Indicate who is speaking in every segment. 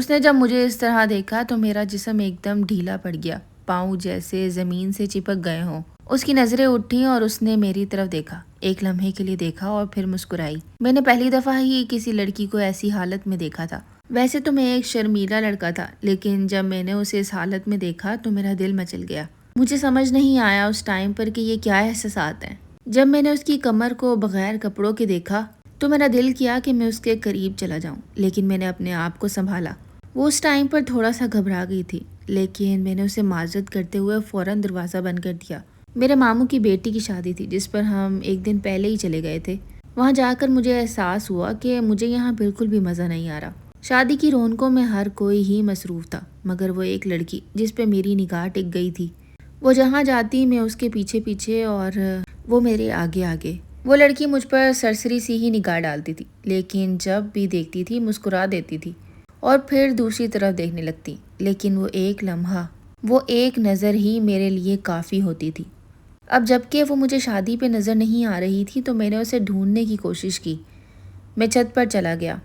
Speaker 1: اس نے جب مجھے اس طرح دیکھا تو میرا جسم ایک دم ڈھیلا پڑ گیا، پاؤں جیسے زمین سے چپک گئے ہوں۔ اس کی نظریں اٹھیں اور اس نے میری طرف دیکھا، ایک لمحے کے لیے دیکھا اور پھر مسکرائی۔ میں نے پہلی دفعہ ہی کسی لڑکی کو ایسی حالت میں دیکھا تھا۔ ویسے تو میں ایک شرمیلا لڑکا تھا، لیکن جب میں نے اسے اس حالت میں دیکھا تو میرا دل مچل گیا۔ مجھے سمجھ نہیں آیا اس ٹائم پر کہ یہ کیا احساسات ہیں۔ جب میں نے اس کی کمر کو بغیر کپڑوں کے دیکھا تو میرا دل کیا کہ میں اس کے قریب چلا جاؤں، لیکن میں نے اپنے آپ کو سنبھالا۔ وہ اس ٹائم پر تھوڑا سا گھبرا گئی تھی، لیکن میں نے اسے معذرت کرتے ہوئے فوراً دروازہ بند کر دیا۔ میرے ماموں کی بیٹی کی شادی تھی جس پر ہم ایک دن پہلے ہی چلے گئے تھے۔ وہاں جا کر مجھے احساس ہوا کہ مجھے یہاں بالکل بھی مزہ نہیں آ رہا۔ شادی کی رونقوں میں ہر کوئی ہی مصروف تھا، مگر وہ ایک لڑکی جس پہ میری نگاہ ٹک گئی تھی۔ وہ جہاں جاتی میں اس کے پیچھے پیچھے اور وہ میرے آگے آگے۔ وہ لڑکی مجھ پر سرسری سی ہی نگاہ ڈالتی تھی، لیکن جب بھی دیکھتی تھی مسکرا دیتی تھی اور پھر دوسری طرف دیکھنے لگتی، لیکن وہ ایک لمحہ، وہ ایک نظر ہی میرے لیے کافی ہوتی تھی۔ اب جب کہ وہ مجھے شادی پہ نظر نہیں آ رہی تھی تو میں نے اسے ڈھونڈنے کی کوشش کی۔ میں چھت پر چلا گیا،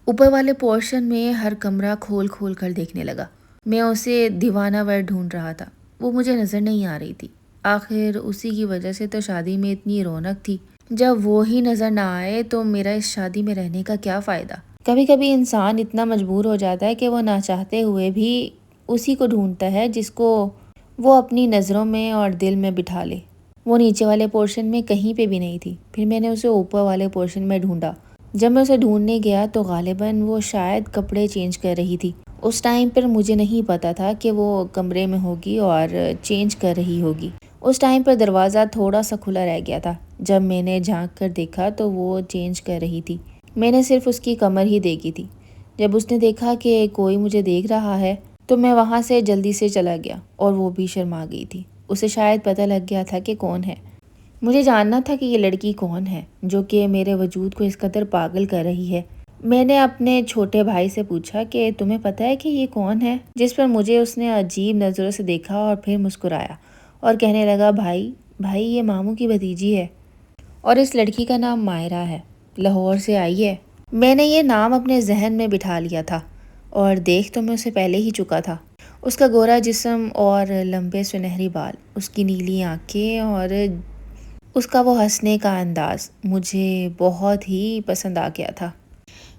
Speaker 1: اوپر والے پورشن میں ہر کمرہ کھول کھول کر دیکھنے لگا۔ میں اسے دیوانہ ور ڈھونڈ رہا تھا، وہ مجھے نظر نہیں آ رہی تھی۔ آخر اسی کی وجہ سے تو شادی میں اتنی رونق تھی۔ جب وہ ہی نظر نہ آئے تو میرا اس شادی میں رہنے کا کیا فائدہ؟ کبھی کبھی انسان اتنا مجبور ہو جاتا ہے کہ وہ نہ چاہتے ہوئے بھی اسی کو ڈھونڈتا ہے جس کو وہ اپنی نظروں میں اور دل میں بٹھا لے۔ وہ نیچے والے پورشن میں کہیں پہ بھی نہیں تھی، پھر میں نے اسے اوپر والے پورشن میں ڈھونڈا۔ جب میں اسے ڈھونڈنے گیا تو غالباً وہ شاید کپڑے چینج کر رہی تھی۔ اس ٹائم پر مجھے نہیں پتا تھا کہ وہ کمرے میں ہوگی اور چینج کر رہی ہوگی۔ اس ٹائم پر دروازہ تھوڑا سا کھلا رہ گیا تھا۔ جب میں نے جھانک کر دیکھا تو وہ چینج کر رہی تھی۔ میں نے صرف اس کی کمر ہی دیکھی تھی۔ جب اس نے دیکھا کہ کوئی مجھے دیکھ رہا ہے تو میں وہاں سے جلدی سے چلا گیا اور وہ بھی شرما گئی تھی۔ اسے شاید پتہ لگ گیا تھا کہ کون ہے۔ مجھے جاننا تھا کہ یہ لڑکی کون ہے جو کہ میرے وجود کو اس قدر پاگل کر رہی ہے۔ میں نے اپنے چھوٹے بھائی سے پوچھا کہ تمہیں پتہ ہے کہ یہ کون ہے؟ جس پر مجھے اس نے عجیب نظروں سے دیکھا اور پھر مسکرایا اور کہنے لگا، بھائی یہ ماموں کی بھتیجی ہے اور اس لڑکی کا نام مائرہ ہے، لاہور سے آئی ہے۔ میں نے یہ نام اپنے ذہن میں بٹھا لیا تھا اور دیکھ تو میں اسے پہلے ہی چکا تھا۔ اس کا گورا جسم اور لمبے سنہری بال، اس کی نیلی آنکھیں اور اس کا وہ ہنسنے کا انداز مجھے بہت ہی پسند آ گیا تھا۔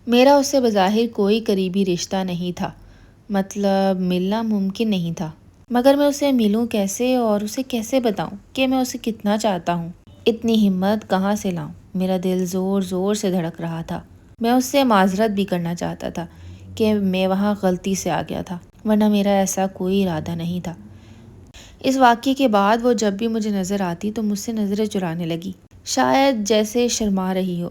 Speaker 1: میرا اس سے بظاہر کوئی قریبی رشتہ نہیں تھا، مطلب ملنا ممکن نہیں تھا، مگر میں اسے ملوں کیسے اور اسے کیسے بتاؤں کہ میں اسے کتنا چاہتا ہوں؟ اتنی ہمت کہاں سے لاؤں؟ میرا دل زور زور سے دھڑک رہا تھا۔ میں اس سے معذرت بھی کرنا چاہتا تھا کہ میں وہاں غلطی سے آ گیا تھا، ورنہ میرا ایسا کوئی ارادہ نہیں تھا۔ اس واقعے کے بعد وہ جب بھی مجھے نظر آتی تو مجھ سے نظریں چرانے لگی، شاید جیسے شرما رہی ہو۔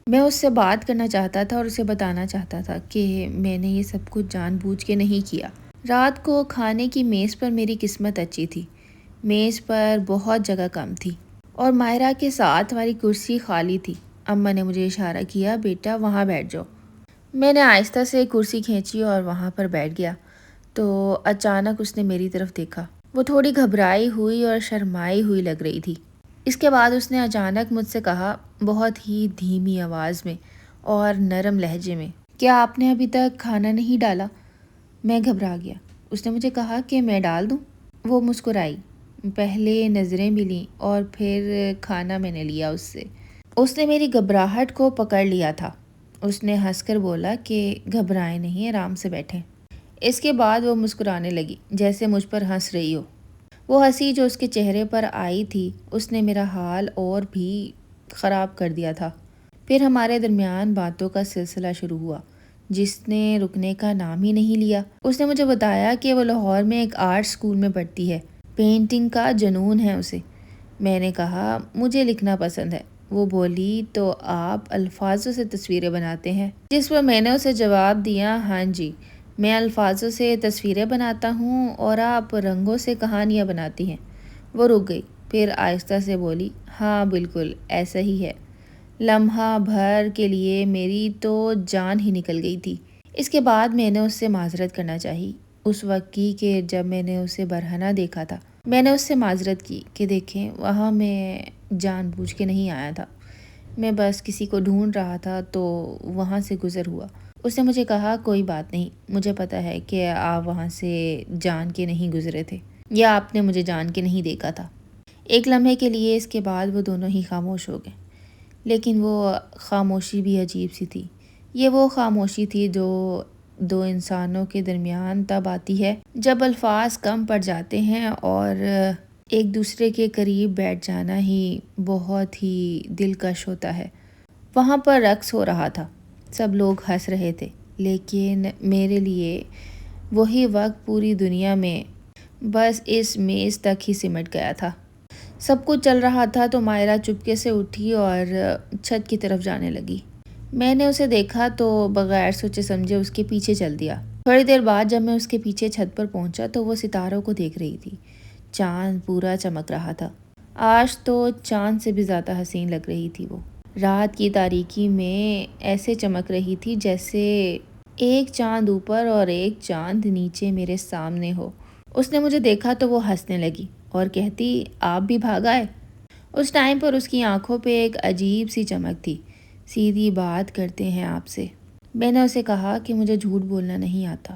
Speaker 1: میں اس سے بات کرنا چاہتا تھا اور اسے بتانا چاہتا تھا کہ میں نے یہ سب کچھ جان بوجھ کے نہیں کیا۔ رات کو کھانے کی میز پر میری قسمت اچھی تھی، میز پر بہت جگہ کم تھی اور مائرہ کے ساتھ والی کرسی خالی تھی۔ اماں نے مجھے اشارہ کیا، بیٹا وہاں بیٹھ جاؤ۔ میں نے آہستہ سے کرسی کھینچی اور وہاں پر بیٹھ گیا تو اچانک اس نے میری طرف دیکھا۔ وہ تھوڑی گھبرائی ہوئی اور شرمائی ہوئی لگ رہی تھی۔ اس کے بعد اس نے اچانک مجھ سے کہا، بہت ہی دھیمی آواز میں اور نرم لہجے میں، کیا آپ نے ابھی تک کھانا نہیں ڈالا؟ میں گھبرا گیا۔ اس نے مجھے کہا کہ میں ڈال دوں۔ وہ مسکرائی، پہلے نظریں ملیں اور پھر کھانا میں نے لیا اس سے۔ اس نے میری گھبراہٹ کو پکڑ لیا تھا۔ اس نے ہنس کر بولا کہ گھبرائیں نہیں، آرام سے بیٹھیں۔ اس کے بعد وہ مسکرانے لگی جیسے مجھ پر ہنس رہی ہو۔ وہ ہنسی جو اس کے چہرے پر آئی تھی اس نے میرا حال اور بھی خراب کر دیا تھا۔ پھر ہمارے درمیان باتوں کا سلسلہ شروع ہوا جس نے رکنے کا نام ہی نہیں لیا۔ اس نے مجھے بتایا کہ وہ لاہور میں ایک آرٹ اسکول میں پڑھتی ہے، پینٹنگ کا جنون ہے اسے۔ میں نے کہا، مجھے لکھنا پسند ہے۔ وہ بولی، تو آپ الفاظوں سے تصویریں بناتے ہیں؟ جس پر میں نے اسے جواب دیا، ہاں جی، میں الفاظوں سے تصویریں بناتا ہوں اور آپ رنگوں سے کہانیاں بناتی ہیں۔ وہ رک گئی، پھر آہستہ سے بولی، ہاں بالکل ایسا ہی ہے۔ لمحہ بھر کے لیے میری تو جان ہی نکل گئی تھی۔ اس کے بعد میں نے اس سے معذرت کرنا چاہی، اس وقت کی کہ جب میں نے اسے برہنہ دیکھا تھا۔ میں نے اس سے معذرت کی کہ دیکھیں وہاں میں جان بوجھ کے نہیں آیا تھا، میں بس کسی کو ڈھونڈ رہا تھا تو وہاں سے گزر ہوا۔ اس نے مجھے کہا کوئی بات نہیں، مجھے پتہ ہے کہ آپ وہاں سے جان کے نہیں گزرے تھے یا آپ نے مجھے جان کے نہیں دیکھا تھا۔ ایک لمحے کے لیے اس کے بعد وہ دونوں ہی خاموش ہو گئے، لیکن وہ خاموشی بھی عجیب سی تھی۔ یہ وہ خاموشی تھی جو دو انسانوں کے درمیان تب آتی ہے جب الفاظ کم پڑ جاتے ہیں اور ایک دوسرے کے قریب بیٹھ جانا ہی بہت ہی دلکش ہوتا ہے۔ وہاں پر رقص ہو رہا تھا، سب لوگ ہنس رہے تھے، لیکن میرے لیے وہی وقت پوری دنیا میں بس اس میز تک ہی سمٹ گیا تھا۔ سب کچھ چل رہا تھا تو مائرہ چپکے سے اٹھی اور چھت کی طرف جانے لگی۔ میں نے اسے دیکھا تو بغیر سوچے سمجھے اس کے پیچھے چل دیا۔ تھوڑی دیر بعد جب میں اس کے پیچھے چھت پر پہنچا تو وہ ستاروں کو دیکھ رہی تھی۔ چاند پورا چمک رہا تھا، آج تو چاند سے بھی زیادہ حسین لگ رہی تھی وہ۔ رات کی تاریکی میں ایسے چمک رہی تھی جیسے ایک چاند اوپر اور ایک چاند نیچے میرے سامنے ہو۔ اس نے مجھے دیکھا تو وہ ہنسنے لگی اور کہتی آپ بھی بھاگ آئے۔ اس ٹائم پر اس کی آنکھوں پہ ایک عجیب سی چمک تھی۔ سیدھی بات کرتے ہیں آپ سے۔ میں نے اسے کہا کہ مجھے جھوٹ بولنا نہیں آتا۔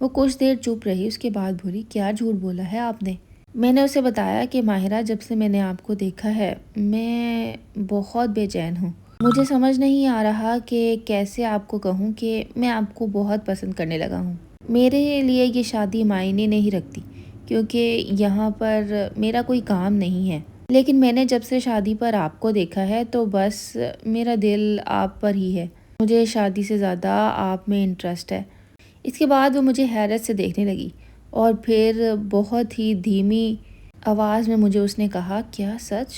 Speaker 1: وہ کچھ دیر چپ رہی، اس کے بعد بولی کیا جھوٹ بولا ہے آپ نے؟ میں نے اسے بتایا کہ ماہرہ جب سے میں نے آپ کو دیکھا ہے میں بہت بے چین ہوں۔ مجھے سمجھ نہیں آ رہا کہ کیسے آپ کو کہوں کہ میں آپ کو بہت پسند کرنے لگا ہوں۔ میرے لیے یہ شادی معنی نہیں رکھتی کیونکہ یہاں پر میرا کوئی کام نہیں ہے، لیکن میں نے جب سے شادی پر آپ کو دیکھا ہے تو بس میرا دل آپ پر ہی ہے۔ مجھے شادی سے زیادہ آپ میں انٹرسٹ ہے۔ اس کے بعد وہ مجھے حیرت سے دیکھنے لگی اور پھر بہت ہی دھیمی آواز میں مجھے اس نے کہا کیا سچ؟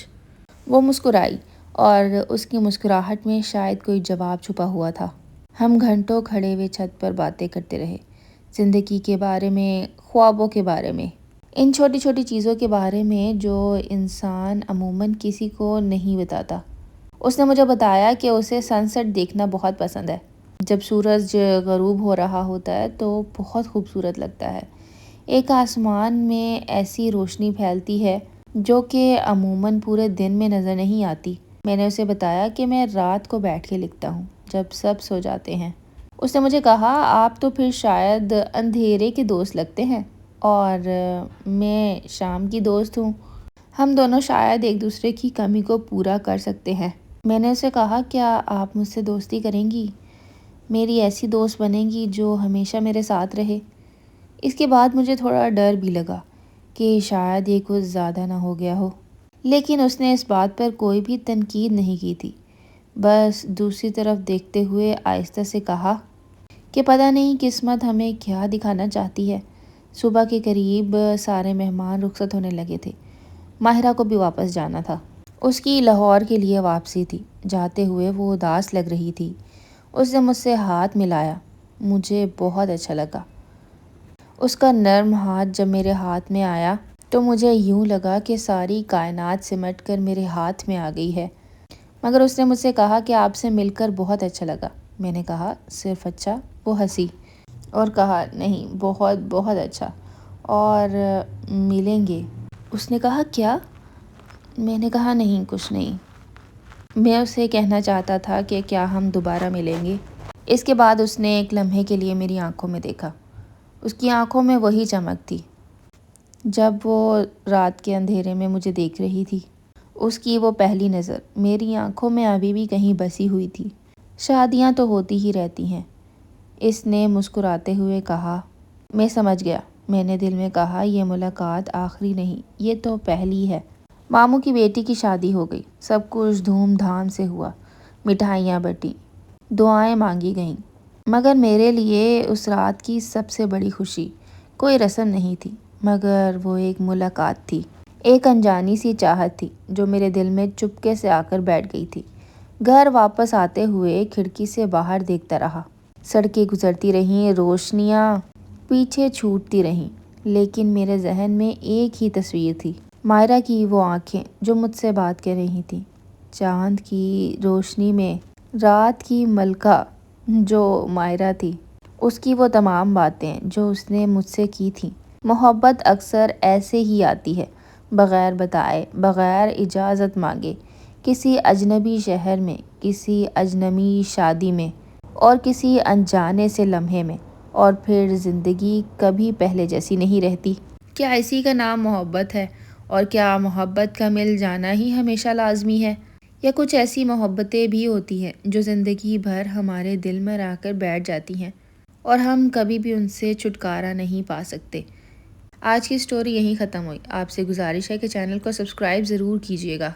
Speaker 1: وہ مسکرائی اور اس کی مسکراہٹ میں شاید کوئی جواب چھپا ہوا تھا۔ ہم گھنٹوں کھڑے ہوئے چھت پر باتیں کرتے رہے، زندگی کے بارے میں، خوابوں کے بارے میں، ان چھوٹی چھوٹی چیزوں کے بارے میں جو انسان عموماً کسی کو نہیں بتاتا۔ اس نے مجھے بتایا کہ اسے سن سیٹ دیکھنا بہت پسند ہے۔ جب سورج غروب ہو رہا ہوتا ہے تو بہت خوبصورت لگتا ہے۔ ایک آسمان میں ایسی روشنی پھیلتی ہے جو کہ عموماً پورے دن میں نظر نہیں آتی۔ میں نے اسے بتایا کہ میں رات کو بیٹھ کے لکھتا ہوں جب سب سو جاتے ہیں۔ اس نے مجھے کہا آپ تو پھر شاید اندھیرے کے دوست لگتے ہیں اور میں شام کی دوست ہوں۔ ہم دونوں شاید ایک دوسرے کی کمی کو پورا کر سکتے ہیں۔ میں نے اسے کہا کیا آپ مجھ سے دوستی کریں گی؟ میری ایسی دوست بنے گی جو ہمیشہ میرے ساتھ رہے۔ اس کے بعد مجھے تھوڑا ڈر بھی لگا کہ شاید یہ کچھ زیادہ نہ ہو گیا ہو، لیکن اس نے اس بات پر کوئی بھی تنقید نہیں کی تھی، بس دوسری طرف دیکھتے ہوئے آہستہ سے کہا کہ پتہ نہیں قسمت ہمیں کیا دکھانا چاہتی ہے۔ صبح کے قریب سارے مہمان رخصت ہونے لگے تھے۔ ماہرہ کو بھی واپس جانا تھا، اس کی لاہور کے لیے واپسی تھی۔ جاتے ہوئے وہ اداس لگ رہی تھی۔ اس نے مجھ سے ہاتھ ملایا، مجھے بہت اچھا لگا۔ اس کا نرم ہاتھ جب میرے ہاتھ میں آیا تو مجھے یوں لگا کہ ساری کائنات سمٹ کر میرے ہاتھ میں آ گئی ہے۔ مگر اس نے مجھ سے کہا کہ آپ سے مل کر بہت اچھا لگا۔ میں نے کہا صرف اچھا؟ وہ ہنسی اور کہا نہیں بہت بہت اچھا، اور ملیں گے۔ اس نے کہا کیا؟ میں نے کہا نہیں کچھ نہیں۔ میں اسے کہنا چاہتا تھا کہ کیا ہم دوبارہ ملیں گے۔ اس کے بعد اس نے ایک لمحے کے لیے میری آنکھوں میں دیکھا۔ اس کی آنکھوں میں وہی چمک تھی جب وہ رات کے اندھیرے میں مجھے دیکھ رہی تھی۔ اس کی وہ پہلی نظر میری آنکھوں میں ابھی بھی کہیں بسی ہوئی تھی۔ شادیاں تو ہوتی ہی رہتی ہیں، اس نے مسکراتے ہوئے کہا۔ میں سمجھ گیا۔ میں نے دل میں کہا یہ ملاقات آخری نہیں، یہ تو پہلی ہے۔ ماموں کی بیٹی کی شادی ہو گئی، سب کچھ دھوم دھام سے ہوا، مٹھائیاں بٹیں، دعائیں مانگی گئیں، مگر میرے لیے اس رات کی سب سے بڑی خوشی کوئی رسم نہیں تھی، مگر وہ ایک ملاقات تھی، ایک انجانی سی چاہت تھی جو میرے دل میں چپکے سے آ کر بیٹھ گئی تھی۔ گھر واپس آتے ہوئے کھڑکی سے باہر دیکھتا رہا۔ سڑکیں گزرتی رہیں، روشنیاں پیچھے چھوٹتی رہیں، لیکن میرے ذہن میں ایک ہی تصویر تھی، مائرہ کی وہ آنکھیں جو مجھ سے بات کر رہی تھیں، چاند کی روشنی میں رات کی ملکہ جو مائرہ تھی، اس کی وہ تمام باتیں جو اس نے مجھ سے کی تھیں۔ محبت اکثر ایسے ہی آتی ہے، بغیر بتائے، بغیر اجازت مانگے، کسی اجنبی شہر میں، کسی اجنبی شادی میں۔ اور کسی انجانے سے لمحے میں، اور پھر زندگی کبھی پہلے جیسی نہیں رہتی۔ کیا اسی کا نام محبت ہے؟ اور کیا محبت کا مل جانا ہی ہمیشہ لازمی ہے؟ یا کچھ ایسی محبتیں بھی ہوتی ہیں جو زندگی بھر ہمارے دل میں رہ کر بیٹھ جاتی ہیں اور ہم کبھی بھی ان سے چھٹکارا نہیں پا سکتے؟ آج کی سٹوری یہیں ختم ہوئی۔ آپ سے گزارش ہے کہ چینل کو سبسکرائب ضرور کیجیے گا۔